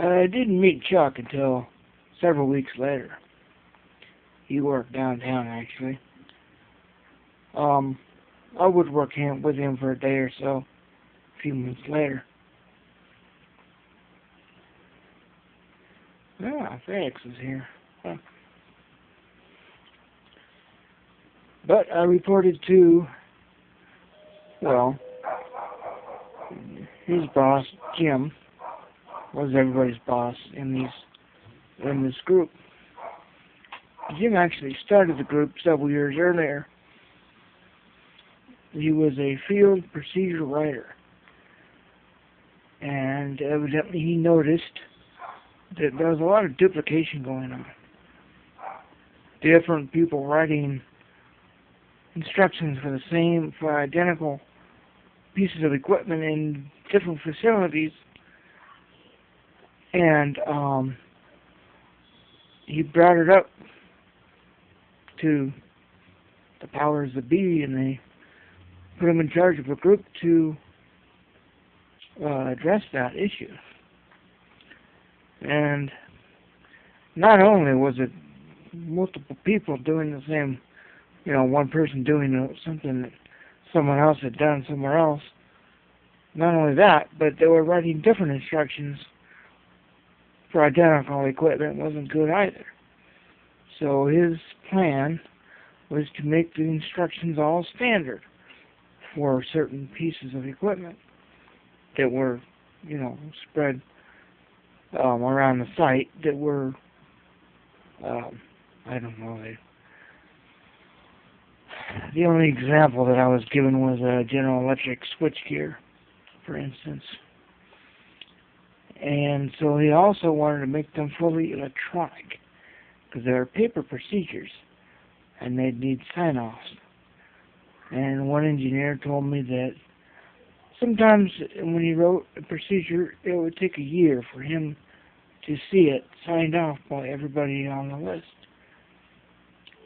I didn't meet Chuck until several weeks later. He worked downtown, actually. I would work with him for a day or so, a few months later. Felix is here. Huh. But I reported to, well, his boss, Jim, was everybody's boss in this group. Jim actually started the group several years earlier. He was a field procedure writer, and evidently he noticed that there was a lot of duplication going on. Different people writing instructions for identical pieces of equipment in different facilities, and he brought it up to the powers that be, and they put him in charge of a group to address that issue. And not only was it multiple people doing the same, one person doing something that someone else had done somewhere else. Not only that, but they were writing different instructions for identical equipment. It wasn't good either. So his plan was to make the instructions all standard for certain pieces of equipment that were, spread around the site that were, the only example that I was given was a General Electric switchgear, for instance. And so he also wanted to make them fully electronic, because they are paper procedures, and they'd need sign-offs. And one engineer told me that sometimes when he wrote a procedure, it would take a year for him to see it signed off by everybody on the list.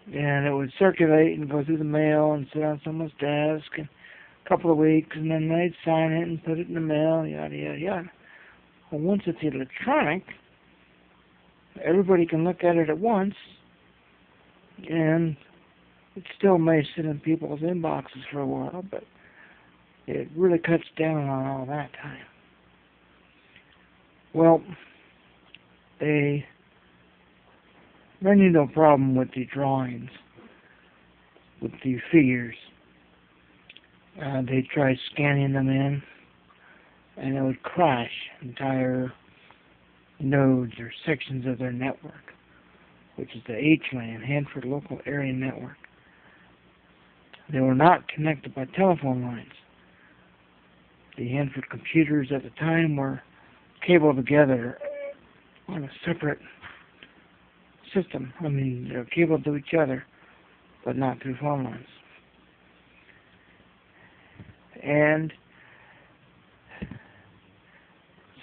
And it would circulate and go through the mail and sit on someone's desk in a couple of weeks, and then they'd sign it and put it in the mail, yada, yada, yada. Well, once it's electronic, everybody can look at it at once, and it still may sit in people's inboxes for a while, but it really cuts down on all that time. Well, they ran into a problem with the drawings, with the figures. They tried scanning them in, and it would crash entire nodes or sections of their network, which is the HLAN, Hanford Local Area Network. They were not connected by telephone lines. The Hanford computers at the time were cabled together on a separate system. They're cabled to each other, but not through phone lines. And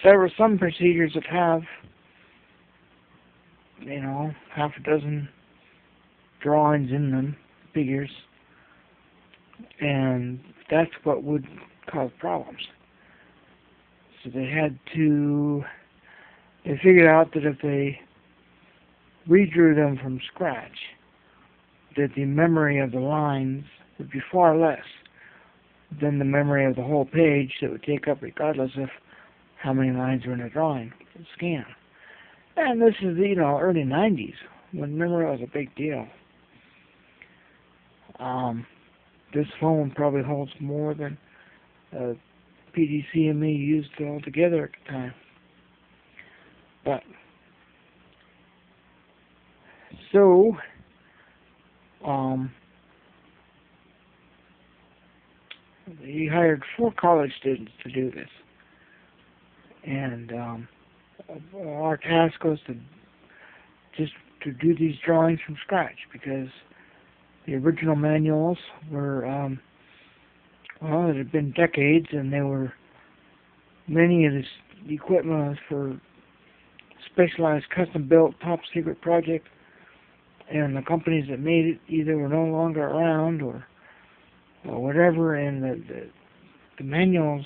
there were some procedures that have, half a dozen drawings in them, figures, and that's what would cause problems. So they figured out that if they redrew them from scratch, that the memory of the lines would be far less than the memory of the whole page that would take up regardless of how many lines were in a drawing scan. And this is the early 90s, when memory was a big deal. This phone probably holds more than PDCME used altogether at the time. But so he hired 4 college students to do this, and our task was to do these drawings from scratch, because the original manuals were it had been decades, and many of this equipment was for specialized, custom-built, top-secret project, and the companies that made it either were no longer around or whatever, and the manuals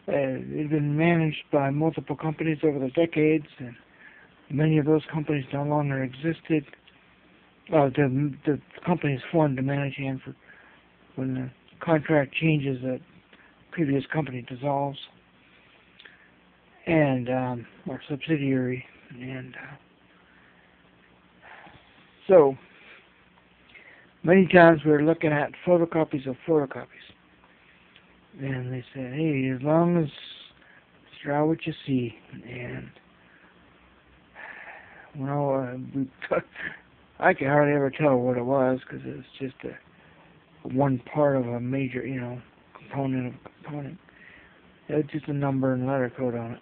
It had been managed by multiple companies over the decades, and many of those companies no longer existed. The companies formed to manage Hanford. When the contract changes, the previous company dissolves, and our subsidiary, and so many times we were looking at photocopies of photocopies, and they said, "Hey, as long as draw what you see," and I can hardly ever tell what it was because it was just one part of a major, component of a component. It was just a number and letter code on it.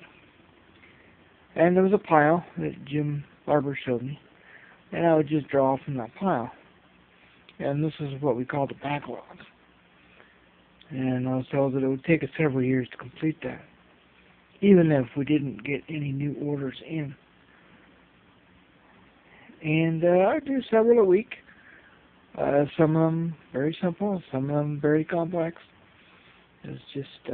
And there was a pile that Jim Barber showed me, and I would just draw from that pile. And this is what we call the backlog. And I was told that it would take us several years to complete that, even if we didn't get any new orders in. And I do several a week. Some of them very simple, some of them very complex. It's just